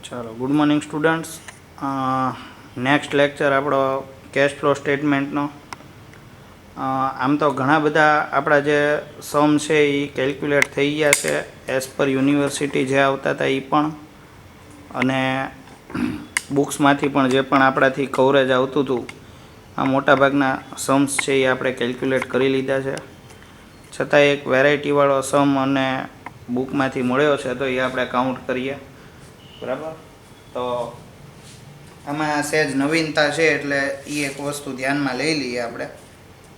ચાલો good morning students. Next lecture આપણો cash flow સ્ટેટમેન્ટનો. આમ તો ઘણા બધા આપણા જે સમ છે એ કેલ્ક્યુલેટ થઈ ગયા છે એઝ પર યુનિવર્સિટી જે આવતા હતા એ પણ, અને બુક્સમાંથી પણ જે પણ આપણાથી કવરેજ આવતું હતું આ મોટાભાગના સમ્સ છે એ આપણે કેલ્ક્યુલેટ કરી લીધા છે. છતાં એક વેરાયટીવાળો સમ અને બુકમાંથી મળ્યો છે તો એ આપણે કાઉન્ટ કરીએ. બરાબર, તો આમાં સહેજ નવીનતા છે એટલે એ એક વસ્તુ ધ્યાનમાં લઈ લઈએ આપણે.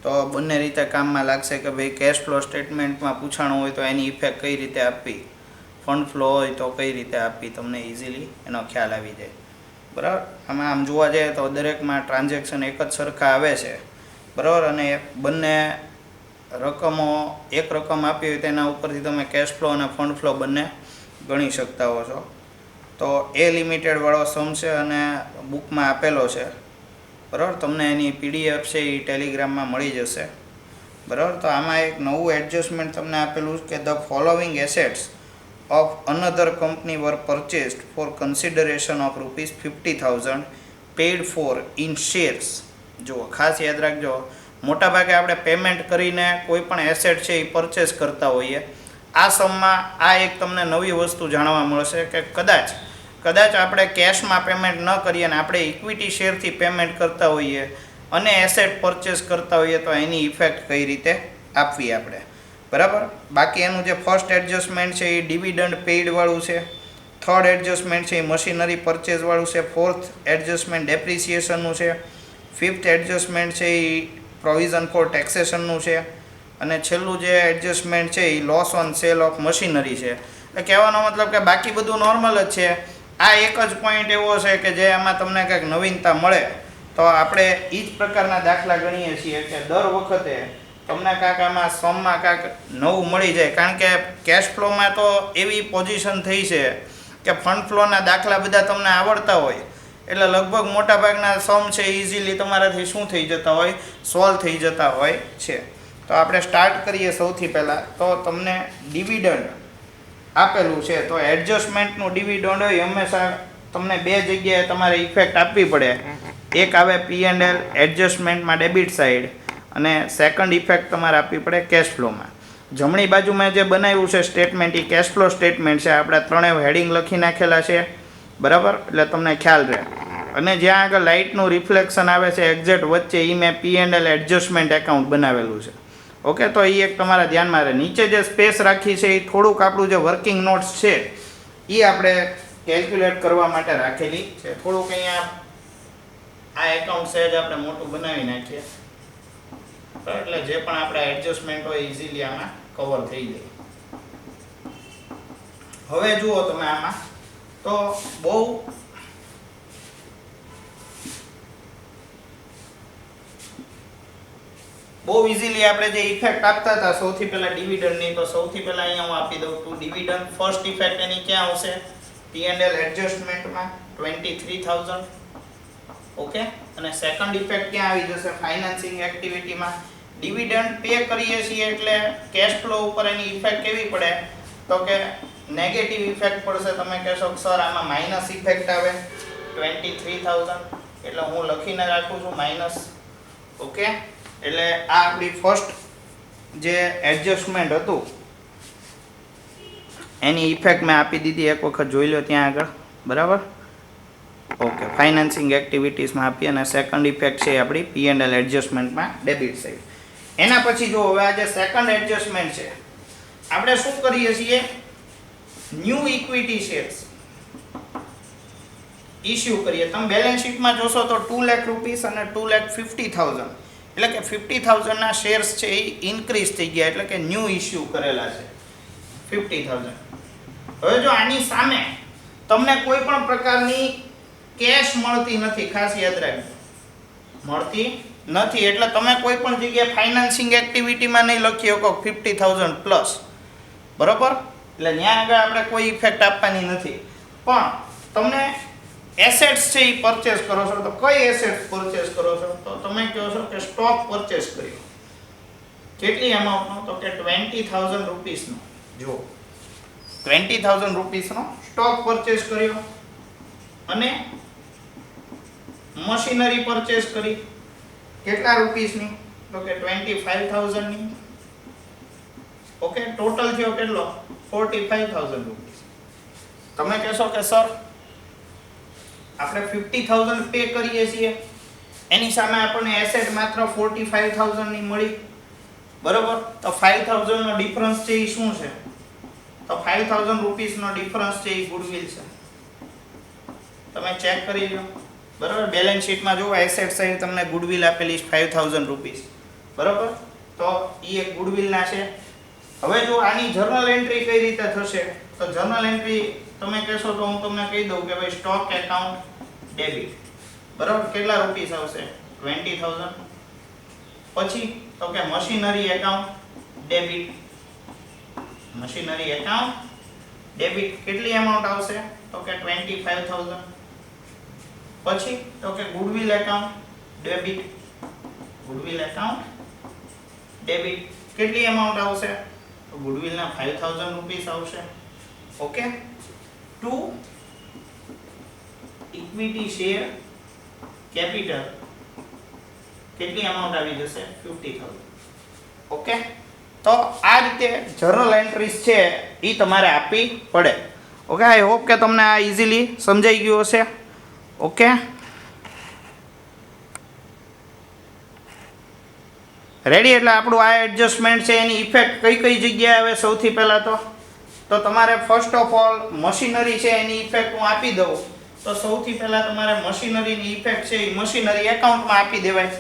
તો બંને રીતે કામમાં લાગશે કે ભાઈ કેશ ફ્લો સ્ટેટમેન્ટમાં પૂછાણું હોય તો એની ઇફેક્ટ કઈ રીતે આપવી, ફંડ ફ્લો હોય તો કઈ રીતે આપવી, તમને ઇઝીલી એનો ખ્યાલ આવી જાય. બરાબર, આમાં આમ જોવા જઈએ તો દરેકમાં ટ્રાન્ઝેક્શન એક જ સરખા આવે છે. બરાબર, અને બંને રકમો એક રકમ આપી હોય તેના ઉપરથી તમે કેશ ફ્લો અને ફંડ ફ્લો બંને ગણી શકતા હો છો. તો એ લિમિટેડ વાળો સમ છે અને બુકમાં આપેલો છે. બરાબર, તમને એની પીડીએફ છે એ ટેલિગ્રામમાં મળી જશે. બરાબર, તો આમાં એક નવું એડજસ્ટમેન્ટ તમને આપેલું કે the following assets of another company were purchased for consideration of ₹50,000 paid for in shares. જુઓ, ખાસ યાદ રાખજો, મોટાભાગે આપણે પેમેન્ટ કરીને કોઈ પણ એસેટ છે એ પરચેસ કરતા હોઈએ. આ સમમાં આ એક તમને નવી વસ્તુ જાણવા મળશે કે કદાચ આપણે કેશમાં પેમેન્ટ ન કરીએ અને આપણે ઇક્વિટી શેરથી પેમેન્ટ કરતા હોઈએ અને એસેટ પરચેસ કરતા હોઈએ તો એની ઇફેક્ટ કઈ રીતે આપવી આપણે. બરાબર, બાકી એનું જે ફર્સ્ટ એડજસ્ટમેન્ટ છે એ ડિવિડન્ડ પેઇડવાળું છે. થર્ડ એડજસ્ટમેન્ટ છે એ મશીનરી પરચેસવાળું છે. ફોર્થ એડજસ્ટમેન્ટ ડેપ્રિસિએશનનું છે. ફિફ્થ એડજસ્ટમેન્ટ છે એ પ્રોવિઝન ફોર ટેક્સેશનનું છે. અને છેલ્લું જે એડજસ્ટમેન્ટ છે એ loss on sale of machinery છે. એટલે કહેવાનો મતલબ કે બાકી બધું નોર્મલ જ છે. આ એક જ પોઈન્ટ એવો છે કે જે આમાં તમને કંઈક નવીનતા મળે તો આપણે એ જ પ્રકારના દાખલા ગણીએ છીએ કે દર વખતે તમને કાંઈક આમાં સમમાં કાંઈક નવું મળી જાય. કારણ કે કેશ ફ્લોમાં તો એવી પોઝિશન થઈ છે કે ફંડ ફ્લોના દાખલા બધા તમને આવડતા હોય એટલે લગભગ મોટાભાગના સમ છે ઇઝીલી તમારાથી શું થઈ જતા હોય, સોલ્વ થઈ જતા હોય છે. તો આપણે સ્ટાર્ટ કરીએ. સૌથી પહેલાં તો તમને ડિવિડન્ડ આપેલું છે તો એડજસ્ટમેન્ટનું ડિવિડન્ડ હોય હંમેશા તમને બે જગ્યાએ તમારે ઇફેક્ટ આપવી પડે. એક આવે P&L એડજસ્ટમેન્ટમાં ડેબિટ સાઈડ, અને સેકન્ડ ઇફેક્ટ તમારે આપવી પડે કેશ ફ્લોમાં. જમણી બાજુમાં જે બનાવ્યું છે સ્ટેટમેન્ટ એ કેશ ફ્લો સ્ટેટમેન્ટ છે. આપણે ત્રણેય હેડિંગ લખી નાખેલા છે. બરાબર, એટલે તમને ખ્યાલ રહે. અને જ્યાં આગળ લાઇટનું રિફ્લેક્શન આવે છે એક્ઝેક્ટ વચ્ચે એ મેં P&L એડજસ્ટમેન્ટ એકાઉન્ટ બનાવેલું છે. ઓકે, તો એ એક તમારા ધ્યાનમાં રહે. નીચે જે સ્પેસ રાખી છે એ થોડુંક આપણું જે વર્કિંગ નોટ્સ છે એ આપણે કેલ્ક્યુલેટ કરવા માટે રાખેલી છે. થોડુંક અહીંયા આ એકાઉન્ટ સહેજ આપણે મોટું બનાવી નાખીએ એટલે જે પણ આપણા એડજસ્ટમેન્ટ હોય ઇઝીલી આમાં કવર થઈ જાય. હવે જુઓ તમે આમાં તો બહુ ઇઝીલી આપણે જે ઇફેક્ટ આપતા હતા સૌથી પહેલા ડિવિડન્ડની, તો સૌથી પહેલા અહીંયા હું આપી દઉં છું ડિવિડન્ડ. ફર્સ્ટ ઇફેક્ટ એની ક્યાં આવશે? P&L એડજસ્ટમેન્ટમાં 23,000. ઓકે, અને સેકન્ડ ઇફેક્ટ ક્યાં આવી જશે? ફાઇનાન્સિંગ એક્ટિવિટીમાં. ડિવિડન્ડ પે કરીએ છીએ એટલે કેશ ફ્લો ઉપર એની ઇફેક્ટ કેવી પડે? તો કે નેગેટિવ ઇફેક્ટ પડશે. તમે કહેશો સર આમાં માઇનસ ઇફેક્ટ આવે 23,000, એટલે હું લખીને રાખું છું માઇનસ. ઓકે, એટલે આ આપણી ફર્સ્ટ જે એડજસ્ટમેન્ટ હતું એની ઇફેક્ટ મેં આપી દીધી. એક વખત જોઈ લો ત્યાં આગળ. બરાબર, ઓકે, ફાઇનાન્સિંગ એક્ટિવિટીઝમાં આપી. અને સેકન્ડ ઇફેક્ટ છે આપણી P&L એડજસ્ટમેન્ટમાં ડેબિટ સાઈડ. એના પછી જો હવે આ જે સેકન્ડ એડજસ્ટમેન્ટ છે આપણે શું કરીએ છીએ? ન્યૂ ઇક્વિટી શેર્સ ઇશ્યુ કરીએ. તમે બેલેન્સ શીટમાં જોશો તો 2 લાખ રૂપીસ અને 2,50,000 એટલે કે 50,000 ના શેર્સ છે એ ઇન્ક્રીઝ થઈ ગયા એટલે કે ન્યૂ ઇશ્યુ કરેલા છે 50,000. હવે જો આની સામે તમને કોઈ પણ પ્રકારની કેશ મળતી નથી, ખાસ યાદ રાખજો, મળતી નથી. એટલે તમે કોઈ પણ જગ્યાએ ફાઇનાન્સિંગ એક્ટિવિટીમાં નહીં લખી શકો 50,000 પ્લસ. બરોબર, એટલે ત્યાં આગળ આપણે કોઈ ઇફેક્ટ આપવાની નથી. પણ તમને એસેટ્સ છે એ પરચેસ કરો છો તો કઈ એસેટ્સ પરચેસ કરો છો? તો તમે કહો છો કે સ્ટોક પરચેસ કર્યો. કેટલી અમાઉન્ટનો? તો કે 20,000 રૂપીસનો. જો 20,000 રૂપીસનો સ્ટોક પરચેસ કર્યો. અને મશીનરી પરચેસ કરી કેટલા રૂપીસની? તો કે 25,000 ની. ઓકે, ટોટલ થયો કેટલો? 45,000 રૂપીસ. તમે કહેશો કે સર આપણે 50,000 પે કરીએ છીએ, એની સામે આપણને એસેટ માત્ર 45,000 ની મળી, બરોબર? તો 5,000 નો ડિફરન્સ છે એ શું છે? તો 5,000 રૂપીસ નો ડિફરન્સ છે એ ગુડવિલ છે. તમે ચેક કરી લો, બરોબર? બેલેન્સ શીટમાં જો એસેટ સાઈડ તમને ગુડવિલ આપેલી છે 5,000 રૂપીસ, બરોબર? તો એ એક ગુડવિલ ના છે. હવે જો આની જર્નલ એન્ટ્રી કઈ રીતે થશે? તો જર્નલ એન્ટ્રી તમે કહેશો તો હું તમને કહી દઉં કે ભાઈ સ્ટોક એકાઉન્ટ ડેબિટ, બરોબર? કેટલા રૂપીસ આવશે? 20,000. પછી તો કે machinery account debit, machinery account debit કેટલી એમાઉન્ટ આવશે? તો કે 25,000. પછી તો કે goodwill account debit, goodwill account debit કેટલી એમાઉન્ટ આવશે? તો ગુડવિલ ના 5,000 રૂપીસ આવશે. Okay, two equity share capital કેટલી એમાઉન્ટ આવી જશે? 50,000. ઓકે, તો આ રીતે જર્નલ એન્ટ્રીઝ છે એ તમારે આપવી પડે. ઓકે, આઈ હોપ કે તમને આ ઇઝીલી સમજાઈ ગયું હશે. Okay, ready? એટલે આપણું આ એડજસ્ટમેન્ટ છે એની ઇફેક્ટ કઈ કઈ જગ્યાએ આવે? સૌથી પહેલા તો તમારે ફર્સ્ટ ઓફ ઓલ મશીનરી છે એની ઇફેક્ટ હું આપી દઉં. તો સૌથી પહેલા તમારે મશીનરીની ઇફેક્ટ છે એ મશીનરી એકાઉન્ટમાં આપી દેવાય.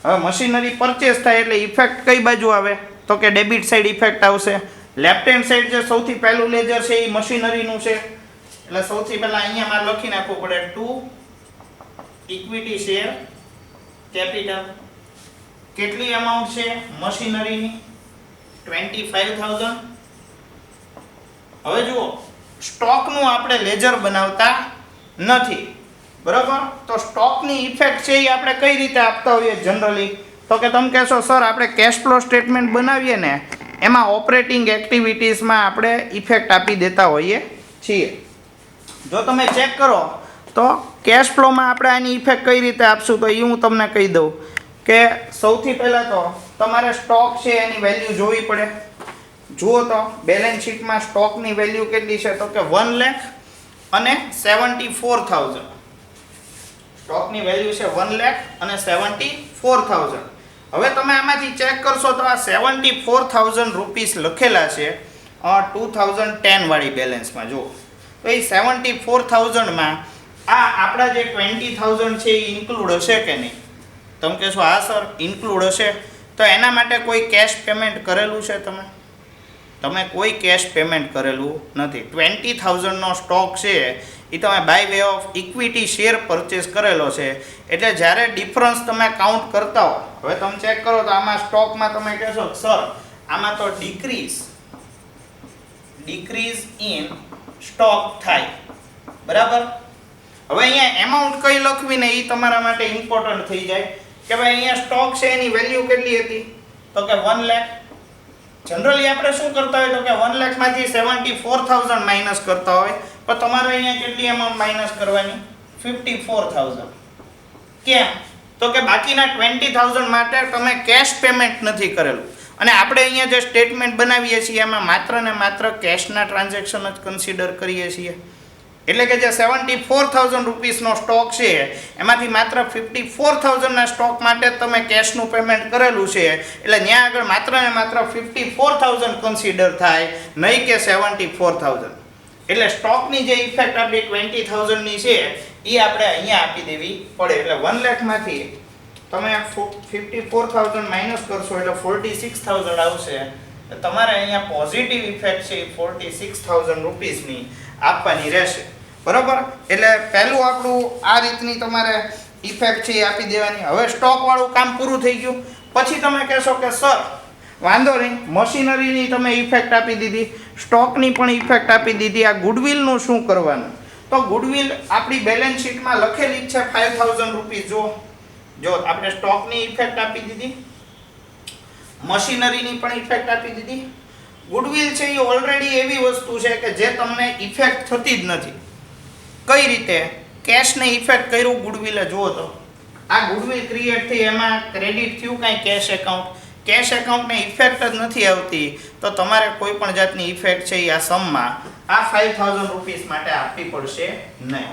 હવે મશીનરી પરચેસ થાય એટલે ઇફેક્ટ કઈ બાજુ આવે? તો કે ડેબિટ સાઈડ ઇફેક્ટ આવશે. લેફ્ટ હેન્ડ સાઈડ જે સૌથી પહેલું લેજર છે એ મશીનરીનું છે, એટલે સૌથી પહેલા અહીંયા મારે લખી નાખવું પડે ટુ ઇક્વિટી શેર કેપિટલ. કેટલી એમાઉન્ટ છે મશીનરીની? 25,000. હવે જુઓ, સ્ટોકનું આપણે લેજર બનાવતા નથી, બરાબર? તો સ્ટોકની ઇફેક્ટ છે એ આપણે કઈ રીતે આપતા હોઈએ જનરલી? તો કે તમે કહેશો સર આપણે કેશ ફ્લો સ્ટેટમેન્ટ બનાવીએ ને એમાં ઓપરેટિંગ એક્ટિવિટીઝમાં આપણે ઇફેક્ટ આપી દેતા હોઈએ છીએ. જો તમે ચેક કરો તો કેશ ફ્લોમાં આપણે આની ઇફેક્ટ કઈ રીતે આપશું તો એ હું તમને કહી દઉં કે સૌથી પહેલાં તો તમારે સ્ટોક છે એની વેલ્યુ જોવી પડે. જુઓ તો બેલેન્સ શીટમાં સ્ટોકની વેલ્યુ કેટલી છે? તો કે 1,74,000. સ્ટોકની વેલ્યુ છે 1,74,000. હવે તમે આમાંથી ચેક કરશો તો આ 74,000 રૂપીસ લખેલા છે 2010 વાળી બેલેન્સમાં. જુઓ તો એ 74,000માં આ આપણા જે 20,000 છે એ ઇન્ક્લુડ હશે કે નહીં? તમે કહેશો હા સર ઇન્ક્લુડ હશે. તો એના માટે કોઈ કેશ પેમેન્ટ કરેલું છે? તમે કોઈ કેશ પેમેન્ટ કરેલું નથી. 20,000નો સ્ટોક છે એ તમે by way of equity share purchase કરેલો છે. એટલે જ્યારે ડિફરન્સ તમે કાઉન્ટ કરતા હો, હવે તમે ચેક કરો તો આમાં સ્ટોકમાં તમે કહેશો સર આમાં તો ડિક્રીઝ ઇન સ્ટોક થાય, બરાબર? હવે અહીંયા એમાઉન્ટ કઈ લખવી ને એ તમારા માટે ઇમ્પોર્ટન્ટ થઈ જાય કે ભાઈ અહીંયા સ્ટોક છે એની વેલ્યુ કેટલી હતી? તો કે 1 લાખ. જનરલી આપણે શું કરતા હોય તો કે 1 લાખમાંથી 74,000 માઇનસ કરતા હોય, પણ તમારે અહીંયા કેટલી એમાઉન્ટ માઇનસ કરવાની? 54,000. કેમ? તો કે બાકીના 20,000 માટે તમે કેશ પેમેન્ટ નથી કરેલું, અને આપણે અહીંયા જે સ્ટેટમેન્ટ બનાવીએ છીએ એમાં માત્ર ને માત્ર કેશના ટ્રાન્ઝેક્શન જ કન્સિડર કરીએ છીએ. એટલે કે જે 74,000 રૂપીસનો સ્ટોક છે એમાંથી માત્ર 54,000ના સ્ટોક માટે તમે કેશનું પેમેન્ટ કરેલું છે, એટલે ત્યાં આગળ માત્ર ને માત્ર 54,000 કન્સિડર થાય, નહીં કે 74,000. એટલે સ્ટોકની જે ઇફેક્ટ આપણી 20,000ની છે એ આપણે અહીંયા આપી દેવી પડે. એટલે 1 લાખમાંથી તમે 54,000 માઇનસ કરશો એટલે 46,000 આવશે. તમારે અહીંયા પોઝિટિવ ઇફેક્ટ છે 46,000 રૂપીસની આપવાની રહેશે, બરાબર? એટલે પહેલું આપણું આ રીતની તમારે ઇફેક્ટ છે એ આપી દેવાની. હવે સ્ટોક વાળું કામ પૂરું થઈ ગયું. પછી તમે કહેશો કે સર વાંધો નહીં, મશીનરીની તમે ઇફેક્ટ આપી દીધી, સ્ટોકની પણ ઇફેક્ટ આપી દીધી, આ ગુડવિલનું શું કરવાનું? તો ગુડવિલ આપણી બેલેન્સ શીટમાં લખેલી છે 5,000 રૂપીસ. જો આપણે સ્ટોકની ઇફેક્ટ આપી દીધી, મશીનરીની પણ ઇફેક્ટ આપી દીધી. ગુડવિલ છે એ ઓલરેડી એવી વસ્તુ છે કે જે તમને ઇફેક્ટ થતી જ નથી. કઈ રીતે કેશને ઇફેક્ટ કર્યું ગુડવિલે જુઓ તો આ ગુડવિલ ક્રિએટ થઈ એમાં ક્રેડિટ થયું કાંઈ કેશ એકાઉન્ટને ઇફેક્ટ જ નથી આવતી તો તમારે કોઈ પણ જાતની ઇફેક્ટ છે એ આ સમમાં આ 5000 રૂપીસ માટે આપવી પડશે નહીં,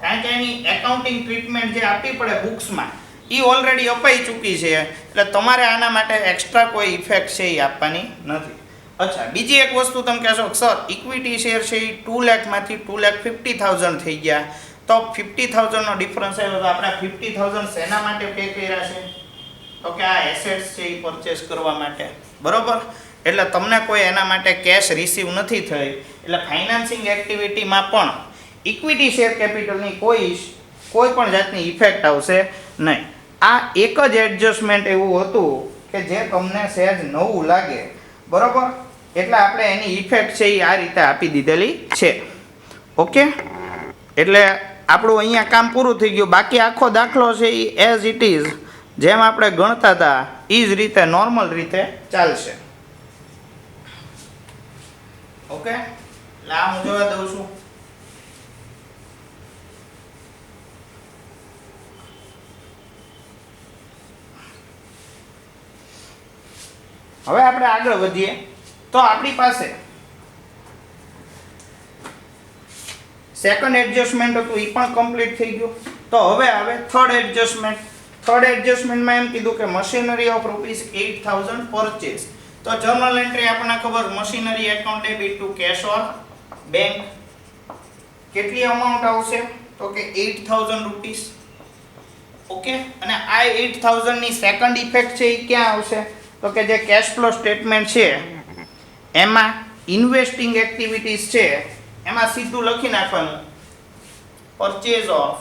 કારણ કે એની એકાઉન્ટિંગ ટ્રીટમેન્ટ જે આપવી પડે બુક્સમાં એ ઓલરેડી અપાઈ ચૂકી છે, એટલે તમારે આના માટે એક્સ્ટ્રા કોઈ ઇફેક્ટ છે એ આપવાની નથી. અચ્છા, બીજી એક વસ્તુ તમે કહેશો સર ઇક્વિટી શેર છે એ 2 લાખમાંથી 2,50,000 થઈ ગયા, તો 50,000 નો ડિફરન્સ આવ્યો તો આપણે 50,000 શેના માટે પે કર્યા છે? તો કે આ એસેટ્સ છે એ પરચેસ કરવા માટે, બરોબર. એટલે તમને કોઈ એના માટે કેશ રિસીવ નથી થઈ, એટલે ફાઇનાન્સિંગ એક્ટિવિટીમાં પણ ઇક્વિટી શેર કેપિટલની કોઈ પણ જાતની ઇફેક્ટ આવશે નહીં. આ એક જ એડજસ્ટમેન્ટ એવું હતું કે જે તમને સહેજ નવું લાગે, બરોબર, એટલે આપણે એની ઇફેક્ટ છે એ આ રીતે આપી દીધેલી છે. ઓકે, એટલે આપણું અહીંયા કામ પૂરું થઈ ગયું. બાકી આખો દાખલો છે એ એઝ ઇટ ઇઝ જેમ આપણે ગણતા હતા એ જ રીતે નોર્મલ રીતે ચાલશે. ઓકે, એટલે આ હું જોવા દઉં છું. હવે આપણે આગળ વધીએ તો આપણી પાસે સેકન્ડ એડજસ્ટમેન્ટ હતું એ પણ કમ્પ્લીટ થઈ ગયું. તો હવે આવે થર્ડ એડજસ્ટમેન્ટ. થર્ડ એડજસ્ટમેન્ટમાં એમ કીધું કે મશીનરી ઓફ ₹8,000 પરચેસ. તો જર્નલ એન્ટ્રી આપણને ખબર, machinery account debit to cash or bank. કેટલી અમાઉન્ટ આવશે? તો કે ₹8,000. ઓકે, અને આ 8,000 ની સેકન્ડ ઇફેક્ટ છે એ ક્યાં આવશે? તો કે જે કેશ ફ્લો સ્ટેટમેન્ટ છે એમાં ઇન્વેસ્ટિંગ એક્ટિવિટીઝ છે એમાં સીધું લખી નાખવાનું પરચેઝ ઓફ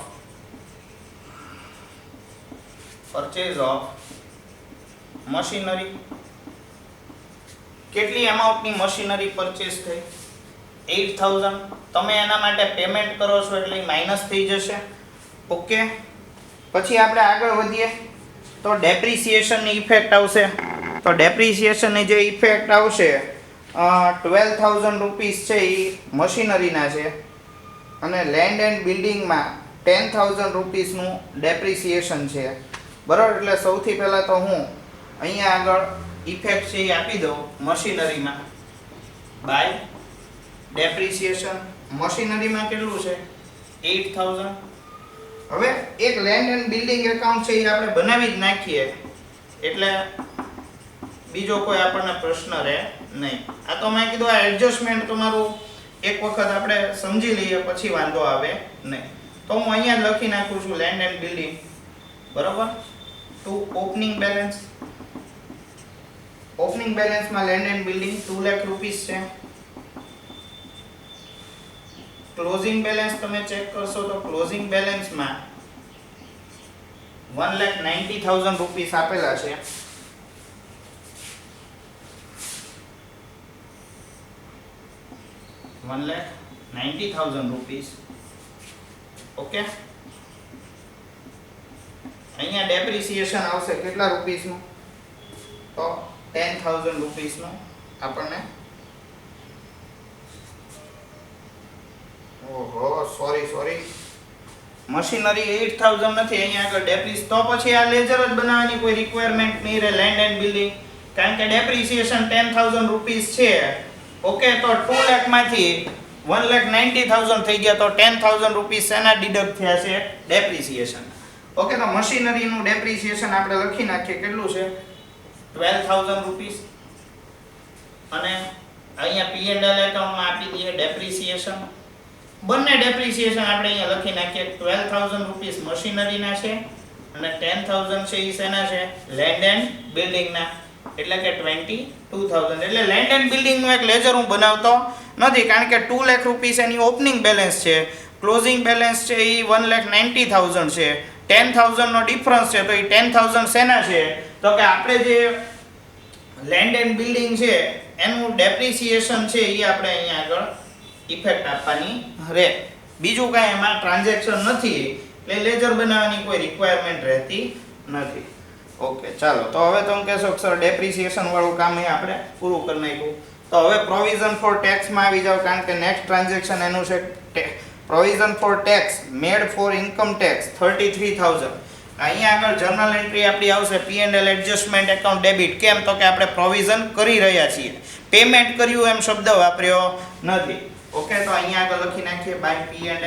મશીનરી. કેટલી અમાઉન્ટની મશીનરી પરચેઝ થઈ? 8,000. તમે એના માટે પેમેન્ટ કરો છો એટલે માઇનસ થઈ જશે. ઓકે, પછી આપણે આગળ વધીએ તો ડેપ્રિસિએશનની ઇફેક્ટ આવશે. તો ડેપ્રિસિએશનની જે ઇફેક્ટ આવશે ₹12,000 છે એ મશીનરીના છે, અને લેન્ડ એન્ડ બિલ્ડિંગમાં ₹10,000 નું ડેપ્રિસિએશન છે, બરાબર. એટલે સૌથી પહેલાં તો હું અહીંયા આગળ ઇફેક્ટ છે એ આપી દઉં મશીનરીમાં બાય ડેપ્રિસિએશન. મશીનરીમાં કેટલું છે? 8,000. હવે એક લેન્ડ એન્ડ બિલ્ડિંગ એકાઉન્ટ છે એ આપણે બનાવી જ નાખીએ એટલે બીજો કોઈ આપણને પ્રશ્ન રહે નહીં. આ તો મેં કીધું આ એડજસ્ટમેન્ટ તમારું એક વખત આપણે સમજી લઈએ પછી વાંધો આવે નહીં. તો હું અહીંયા જ લખી નાખું છું લેન્ડ એન્ડ બિલ્ડિંગ, બરોબર, ટુ ઓપનિંગ બેલેન્સ. ઓપનિંગ બેલેન્સમાં લેન્ડ એન્ડ બિલ્ડિંગ ₹2 લાખ છે. ક્લોઝિંગ બેલેન્સ તમે ચેક કરશો તો ક્લોઝિંગ બેલેન્સમાં ₹1,90,000 આપેલા છે. ₹1,90,000. ઓકે, અહીંયા ડેપ્રિસિએશન આવશે કેટલા રૂપીસનું? તો ₹10,000 આપણને. ઓહો, સોરી, મશીનરી 8,000 નથી, અહીંયા આગળ ડેપ્રિસ. તો પછી આ લેજર જ બનાવવાની કોઈ રિક્વાયરમેન્ટ નહીં રહે લેન્ડ એન્ડ બિલ્ડિંગ, કારણ કે ડેપ્રિસિએશન ₹10,000 છે. ઓકે, તો 2 લાખમાંથી 1,90,000 થઈ ગયા, તો ₹10,000 શેના ડિડક્ટ થયા છે? ડેપ્રિસિએશન. ઓકે, તો મશીનરીનું ડેપ્રિસિએશન આપણે લખી નાખીએ કેટલું છે? ₹12,000. અને અહીંયા P&L એકાઉન્ટમાં આપી દઈએ ડેપ્રિસિએશન. બંને ડેપ્રિસિએશન આપણે અહીંયા લખી નાખીએ. ₹12,000 મશીનરીના છે અને 10,000 છે એ શેના છે? લેન્ડ એન્ડ બિલ્ડિંગના, એટલે કે 22,000. એટલે લેન્ડ એન્ડ બિલ્ડિંગનું એક લેજર હું બનાવતો નથી, કારણ કે ₹2 લાખ એની ઓપનિંગ બેલેન્સ છે, ક્લોઝિંગ બેલેન્સ છે એ 1,90,000 છે, 10,000 નો ડિફરન્સ છે. તો એ 10,000 શેના છે? તો કે આપણે જે લેન્ડ એન્ડ બિલ્ડિંગ છે એનું ડેપ્રિસિએશન છે એ આપણે અહીંયા આગળ ઇફેક્ટ આપવાની રહે. બીજું કાંઈ એમાં ટ્રાન્ઝેક્શન નથી, એટલે લેજર બનાવવાની કોઈ રિક્વાયરમેન્ટ રહેતી નથી. ઓકે, ચાલો, તો હવે તમે કહેશો કે સર ડેપ્રિસિએશન વાળું કામ એ આપણે પૂરું કરી નાખ્યું. તો હવે પ્રોવિઝન ફોર ટેક્સમાં આવી જાવ, કારણ કે નેક્સ્ટ ટ્રાન્ઝેક્શન એનું છે પ્રોવિઝન ફોર ટેક્સ મેડ ફોર ઇન્કમ ટેક્સ 33,000. અહીંયા આગળ જર્નલ એન્ટ્રી આપણી આવશે P&L એડજસ્ટમેન્ટ એકાઉન્ટ ડેબિટ. કેમ તો કે આપણે પ્રોવિઝન કરી રહ્યા છીએ, પેમેન્ટ કર્યું એમ શબ્દ વાપર્યો નથી. ઓકે, તો અહીંયા આગળ લખી નાખીએ બાય P&L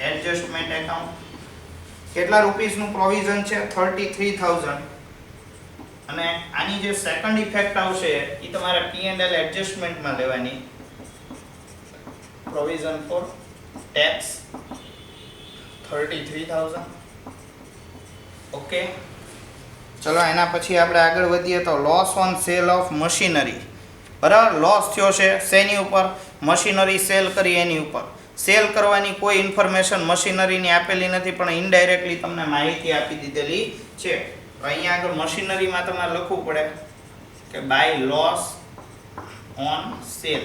એડજસ્ટમેન્ટ એકાઉન્ટ. કેટલા રૂપીસનું પ્રોવિઝન છે? 33,000. અને આની જે સેકન્ડ ઇફેક્ટ આવશે એ તમારે P&L એડજસ્ટમેન્ટમાં લેવાની. Provision four tax 33,000. ઓકે, ચલો એના પછી આપણે આગળ વધીએ તો loss on sale of machinery. બરાબર, લોસ થયો છે શેની ઉપર? મશીનરી સેલ કરી એની ઉપર. સેલ કરવાની કોઈ ઇન્ફોર્મેશન મશીનરીની આપેલી નથી, પણ ઇનડાયરેક્ટલી તમને માહિતી આપી દીધેલી છે. તો અહીંયા આગળ મશીનરીમાં તમારે લખવું પડે કે બાય લોસ ઓન સેલ.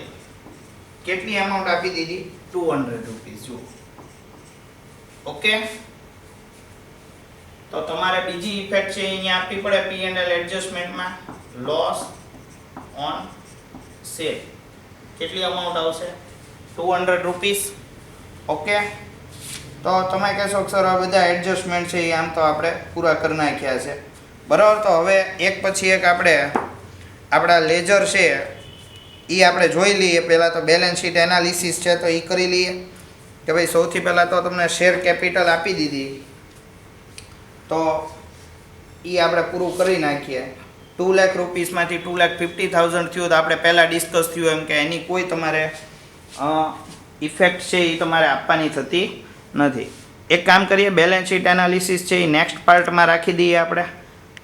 કેટલી અમાઉન્ટ આપી દીધી? 200 રૂપીસ. જુઓ. ઓકે, તો તમારે બીજી ઇફેક્ટ છે અહીંયા આપવી પડે P&L એડજસ્ટમેન્ટમાં. લોસ ઓન સેલ કેટલી અમાઉન્ટ આવશે? 200 રૂપીસ. ઓકે, તો તમે કહેશો કે સર આ બધા એડજસ્ટમેન્ટ છે એ આમ તો આપણે પૂરા કરી નાખ્યા છે. બરાબર, તો હવે એક પછી એક આપણે આપણા લેજર છે એ આપણે જોઈ લઈએ. પહેલાં તો બેલેન્સ શીટ એનાલિસિસ છે તો એ કરી લઈએ કે ભાઈ સૌથી પહેલાં તો તમને શેર કેપિટલ આપી દીધી, તો એ આપણે પૂરું કરી નાખીએ. 2 લાખ રૂપીસમાંથી 2,50,000 થયું. તો આપણે પહેલાં ડિસ્કસ થયું એમ કે એની કોઈ તમારે ઇફેક્ટ છે એ તમારે આપવાની થતી નથી. એક કામ કરીએ, બેલેન્સ શીટ એનાલિસિસ છે એ નેક્સ્ટ પાર્ટમાં રાખી દઈએ આપણે.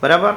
બરાબર,